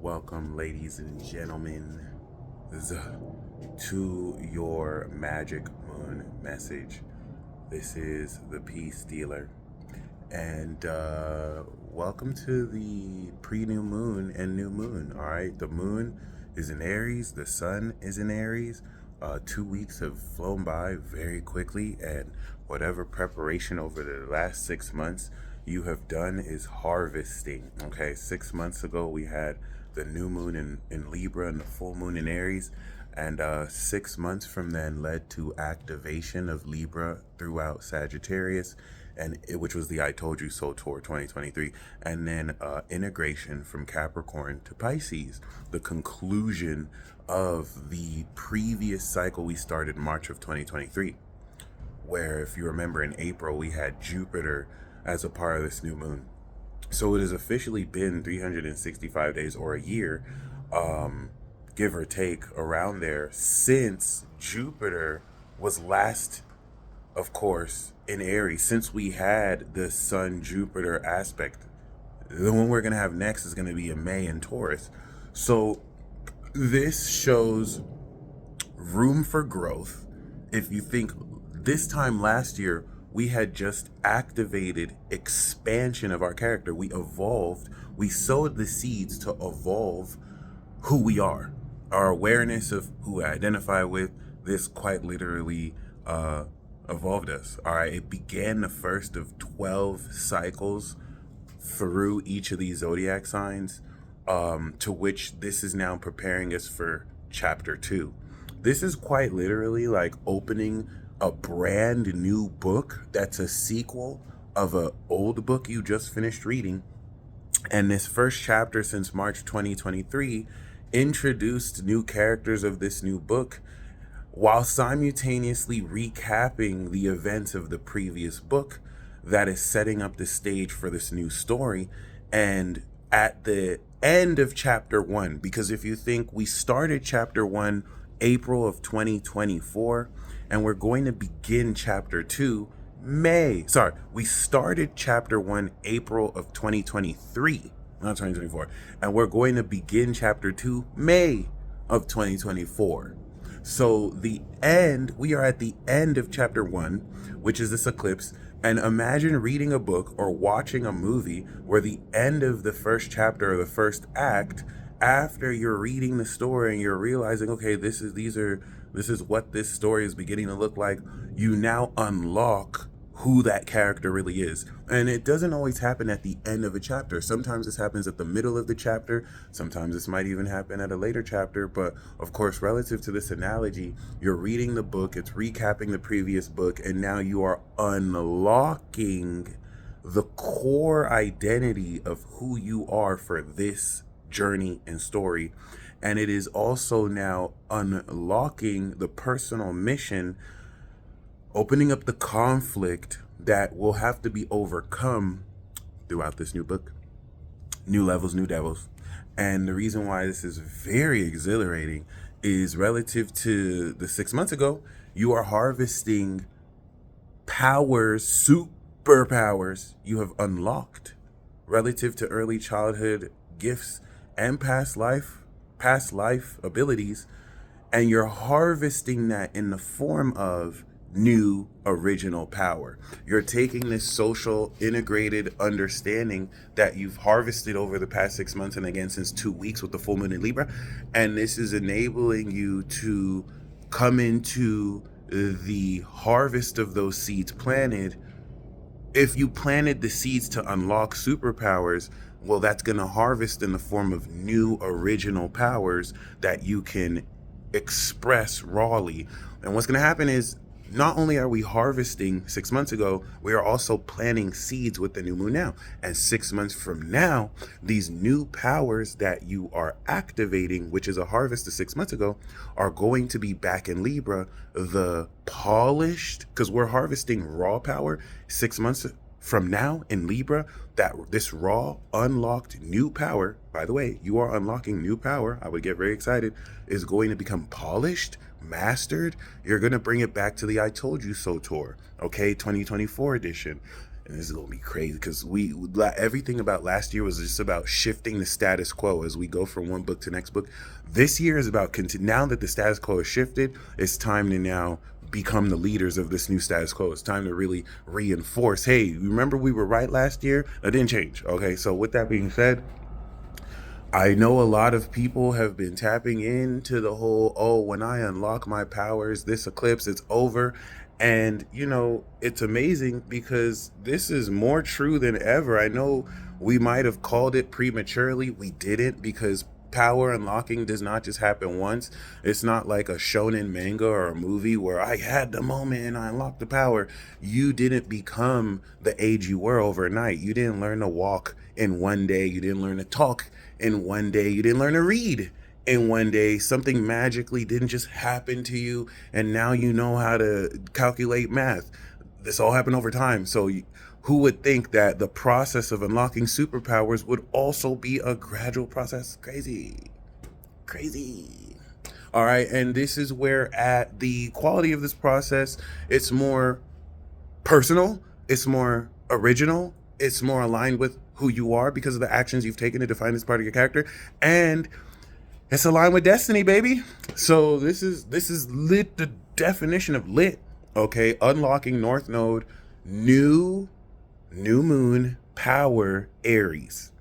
Welcome, ladies and gentlemen, to your Magic Moon message. This is the Peace Dealer, and welcome to the pre-new moon and new moon. All right, the moon is in Aries, the sun is in Aries. 2 weeks have flown by very quickly, and whatever preparation over the last 6 months you have done is harvesting. Okay, 6 months ago we had the new moon in Libra and the full moon in Aries, and 6 months from then led to activation of Libra throughout Sagittarius, which was the I Told You So Tour 2023, and then integration from Capricorn to Pisces, the conclusion of the previous cycle we started March of 2023, where, if you remember, in April we had Jupiter as a part of this new moon. So it has officially been 365 days or a year, give or take around there, since Jupiter was last, of course, in Aries, since we had the Sun-Jupiter aspect. The one we're going to have next is going to be in May in Taurus. So this shows room for growth. If you think this time last year, we had just activated expansion of our character. We evolved. We sowed the seeds to evolve who we are. Our awareness of who we identify with, this quite literally evolved us. All right, it began the first of 12 cycles through each of these zodiac signs, to which this is now preparing us for chapter 2. This is quite literally like opening a brand new book that's a sequel of an old book you just finished reading. And this first chapter since March 2023 introduced new characters of this new book while simultaneously recapping the events of the previous book that is setting up the stage for this new story. And at the end of chapter 1, because if you think, we started chapter 1 April of 2024, and we're going to begin chapter 2 we started chapter 1 April of 2023, not 2024, and we're going to begin chapter 2 May of 2024. So we are at the end of chapter 1, which is this eclipse. And imagine reading a book or watching a movie where the end of the first chapter or the first act, after you're reading the story and you're realizing, okay, this is what this story is beginning to look like, you now unlock who that character really is. And it doesn't always happen at the end of a chapter. Sometimes this happens at the middle of the chapter. Sometimes this might even happen at a later chapter. But of course, relative to this analogy, you're reading the book, it's recapping the previous book, and now you are unlocking the core identity of who you are for this journey and story. And it is also now unlocking the personal mission, opening up the conflict that will have to be overcome throughout this new book. New levels, new devils. And the reason why this is very exhilarating is relative to the 6 months ago, you are harvesting powers, superpowers you have unlocked relative to early childhood gifts and past life abilities, and you're harvesting that in the form of new original power. You're taking this social integrated understanding that you've harvested over the past 6 months, and again since 2 weeks with the full moon in Libra, and this is enabling you to come into the harvest of those seeds planted. If you planted the seeds to unlock superpowers, well, that's going to harvest in the form of new original powers that you can express rawly. And what's going to happen is, not only are we harvesting 6 months ago, we are also planting seeds with the new moon now. And 6 months from now, these new powers that you are activating, which is a harvest of 6 months ago, are going to be back in Libra, the polished, because we're harvesting raw power 6 months from now in Libra, that this raw, unlocked new power, by the way, you are unlocking new power, I would get very excited, is going to become polished, mastered. You're going to bring it back to the I Told You So tour, okay, 2024 edition. And this is gonna be crazy because everything about last year was just about shifting the status quo as we go from one book to next book. This year is about now that the status quo has shifted, it's time to now become the leaders of this new status quo. It's time to really reinforce, hey, remember we were right last year? That didn't change. Okay, so with that being said, I know a lot of people have been tapping into the whole, oh, when I unlock my powers, this eclipse, it's over. And, it's amazing because this is more true than ever. I know we might have called it prematurely. We didn't, because power unlocking does not just happen once. It's not like a shonen manga or a movie where I had the moment and I unlocked the power. You didn't become the age you were overnight. You didn't learn to walk in one day. You didn't learn to talk in one day. You didn't learn to read in one day. Something magically didn't just happen to you and now you know how to calculate math. This all happened over time. So who would think that the process of unlocking superpowers would also be a gradual process? Crazy. All right, and this is where at the quality of this process, it's more personal, it's more original, it's more aligned with who you are because of the actions you've taken to define this part of your character, and it's aligned with destiny, baby. So this is lit, the definition of lit. Okay, unlocking North Node, new moon, power, Aries.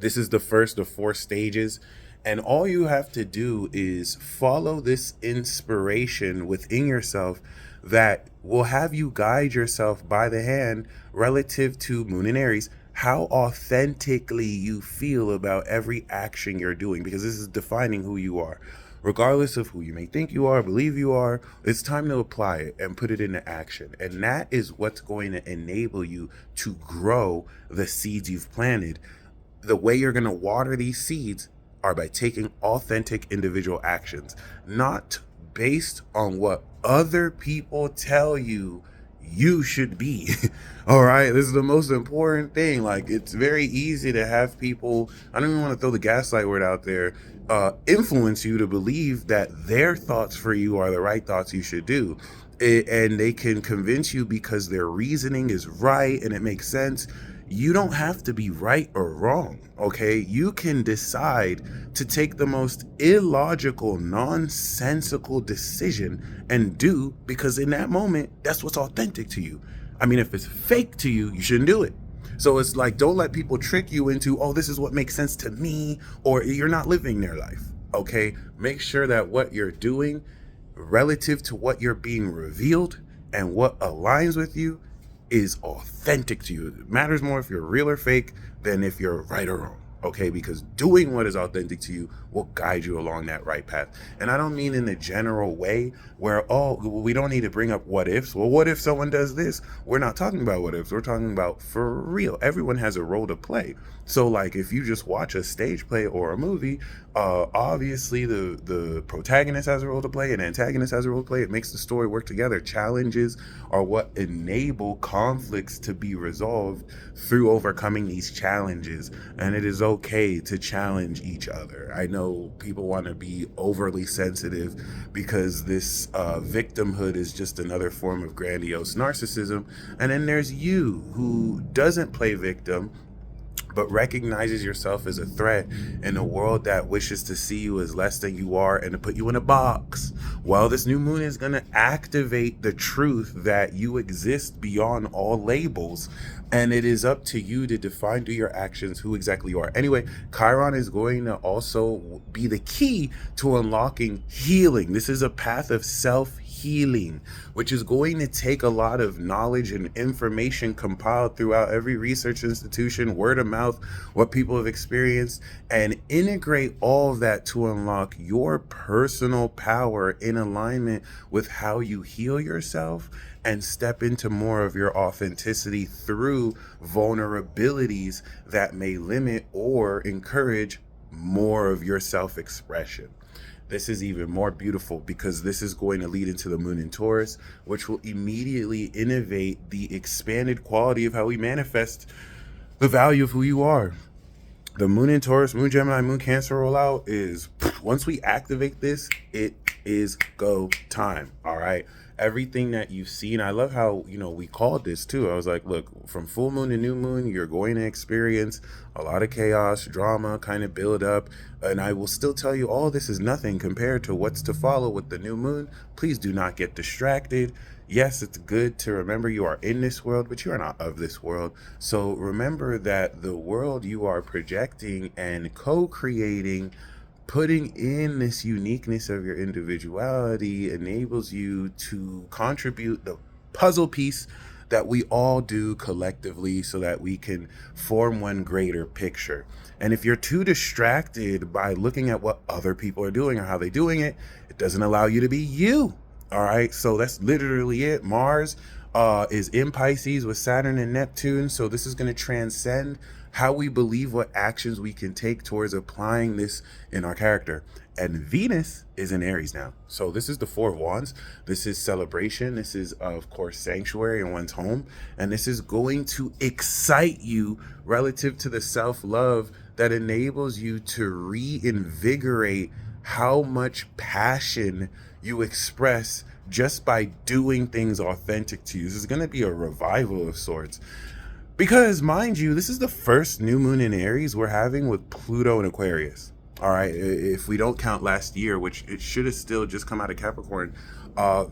This is the first of 4 stages, and all you have to do is follow this inspiration within yourself that will have you guide yourself by the hand relative to Moon and Aries, how authentically you feel about every action you're doing, because this is defining who you are. Regardless of who you may think you are, believe you are, it's time to apply it and put it into action. And that is what's going to enable you to grow the seeds you've planted. The way you're going to water these seeds are by taking authentic individual actions, not based on what other people tell you you should be. All right, this is the most important thing. Like, it's very easy to have people, I don't even want to throw the gaslight word out there, influence you to believe that their thoughts for you are the right thoughts you should do. And they can convince you because their reasoning is right and it makes sense. You don't have to be right or wrong, okay? You can decide to take the most illogical, nonsensical decision and do, because in that moment, that's what's authentic to you. I mean, if it's fake to you, you shouldn't do it. So it's like, don't let people trick you into, oh, this is what makes sense to me, or you're not living their life, okay? Make sure that what you're doing relative to what you're being revealed and what aligns with you is authentic to you. It matters more if you're real or fake than if you're right or wrong, okay? Because doing what is authentic to you will guide you along that right path. And I don't mean in the general way where, oh, we don't need to bring up what ifs. Well, what if someone does this? We're not talking about what ifs. We're talking about for real. Everyone has a role to play. So like, if you just watch a stage play or a movie, obviously the protagonist has a role to play, an antagonist has a role to play. It makes the story work together. Challenges are what enable conflicts to be resolved through overcoming these challenges. And it is okay to challenge each other. I know people want to be overly sensitive because this victimhood is just another form of grandiose narcissism. And then there's you, who doesn't play victim, but recognizes yourself as a threat in a world that wishes to see you as less than you are and to put you in a box. Well, this new moon is going to activate the truth that you exist beyond all labels, and it is up to you to define through your actions who exactly you are. Anyway, Chiron is going to also be the key to unlocking healing. This is a path of self-healing, which is going to take a lot of knowledge and information compiled throughout every research institution, word of mouth, what people have experienced, and integrate all of that to unlock your personal power in alignment with how you heal yourself and step into more of your authenticity through vulnerabilities that may limit or encourage more of your self-expression. This is even more beautiful because this is going to lead into the moon in Taurus, which will immediately innovate the expanded quality of how we manifest the value of who you are. The moon in Taurus, moon Gemini, moon Cancer rollout is, once we activate this, it is go time. All right. everything that you've seen. I love how, we called this too. I was like, look, from full moon to new moon, you're going to experience a lot of chaos, drama, kind of build up. And I will still tell you all this is nothing compared to what's to follow with the new moon. Please do not get distracted. Yes, it's good to remember you are in this world, but you are not of this world. So remember that the world you are projecting and co-creating, putting in this uniqueness of your individuality, enables you to contribute the puzzle piece that we all do collectively so that we can form one greater picture. And if you're too distracted by looking at what other people are doing or how they're doing it, it doesn't allow you to be you. All right, so that's literally it. Mars is in Pisces with Saturn and Neptune, so this is going to transcend how we believe, what actions we can take towards applying this in our character. And Venus is in Aries now. So this is the Four of Wands. This is celebration. This is, of course, sanctuary in one's home. And this is going to excite you relative to the self-love that enables you to reinvigorate how much passion you express just by doing things authentic to you. This is going to be a revival of sorts. Because, mind you, this is the first new moon in Aries we're having with Pluto in Aquarius. All right, if we don't count last year, which it should have still just come out of Capricorn,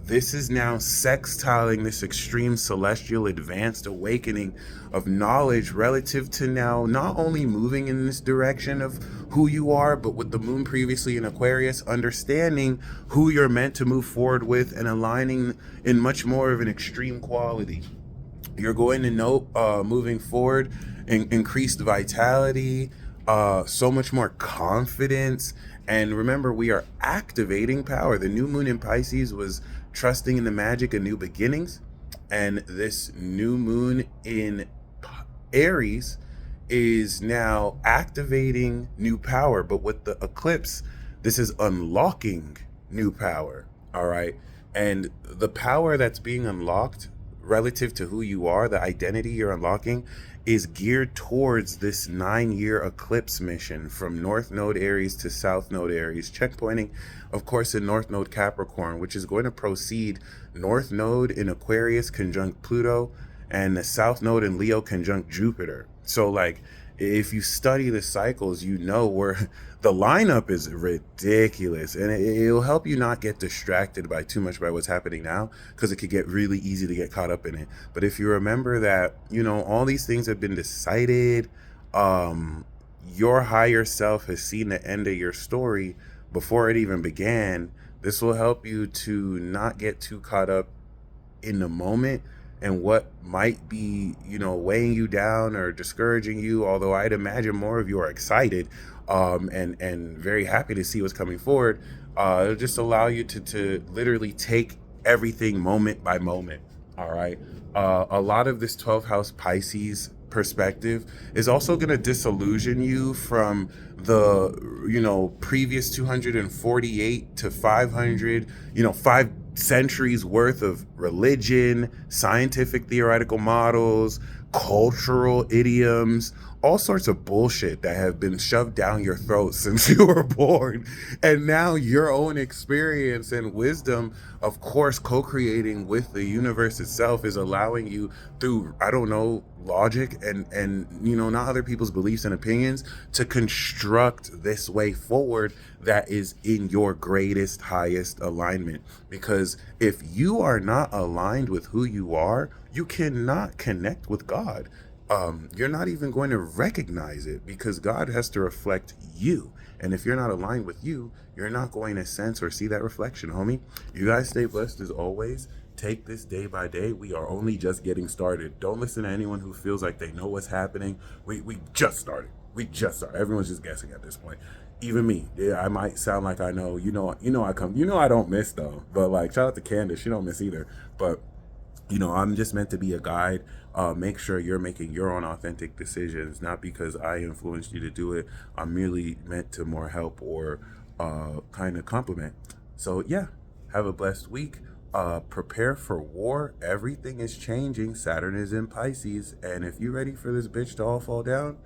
this is now sextiling this extreme celestial advanced awakening of knowledge relative to now not only moving in this direction of who you are, but with the moon previously in Aquarius, understanding who you're meant to move forward with and aligning in much more of an extreme quality. You're going to note moving forward, increased vitality, so much more confidence. And remember, we are activating power. The new moon in Pisces was trusting in the magic of new beginnings. And this new moon in Aries is now activating new power. But with the eclipse, this is unlocking new power. All right. And the power that's being unlocked relative to who you are, the identity you're unlocking, is geared towards this 9-year eclipse mission from North Node Aries to South Node Aries, checkpointing, of course, in North Node Capricorn, which is going to proceed North Node in Aquarius conjunct Pluto and the South Node in Leo conjunct Jupiter. So, like, if you study the cycles, you know where the lineup is ridiculous, and it'll help you not get distracted by too much by what's happening now, because it could get really easy to get caught up in it. But if you remember that, all these things have been decided, your higher self has seen the end of your story before it even began. This will help you to not get too caught up in the moment and what might be, weighing you down or discouraging you. Although I'd imagine more of you are excited and very happy to see what's coming forward. It'll just allow you to literally take everything moment by moment. All right. A lot of this 12th house Pisces perspective is also going to disillusion you from the previous 248 to 500 5 centuries worth of religion, scientific theoretical models, cultural idioms, all sorts of bullshit that have been shoved down your throat since you were born. And now your own experience and wisdom, of course, co-creating with the universe itself, is allowing you through, logic and not other people's beliefs and opinions, to construct this way forward that is in your greatest, highest alignment. Because if you are not aligned with who you are, you cannot connect with God. You're not even going to recognize it, because God has to reflect you. And if you're not aligned with you, you're not going to sense or see that reflection, homie. You guys stay blessed as always. Take this day by day. We are only just getting started. Don't listen to anyone who feels like they know what's happening. We just started. Everyone's just guessing at this point. Even me. Yeah, I might sound like I know. I come. I don't miss though. But like, shout out to Candace. She don't miss either. But I'm just meant to be a guide. Make sure you're making your own authentic decisions, not because I influenced you to do it. I'm merely meant to more help or kind of compliment. So yeah, have a blessed week. Prepare for war. Everything is changing. Saturn is in Pisces. And if you're ready for this bitch to all fall down,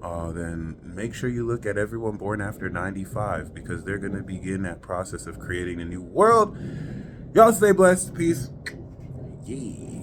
then make sure you look at everyone born after 95, because they're going to begin that process of creating a new world Y'all stay blessed. Peace. Yeah.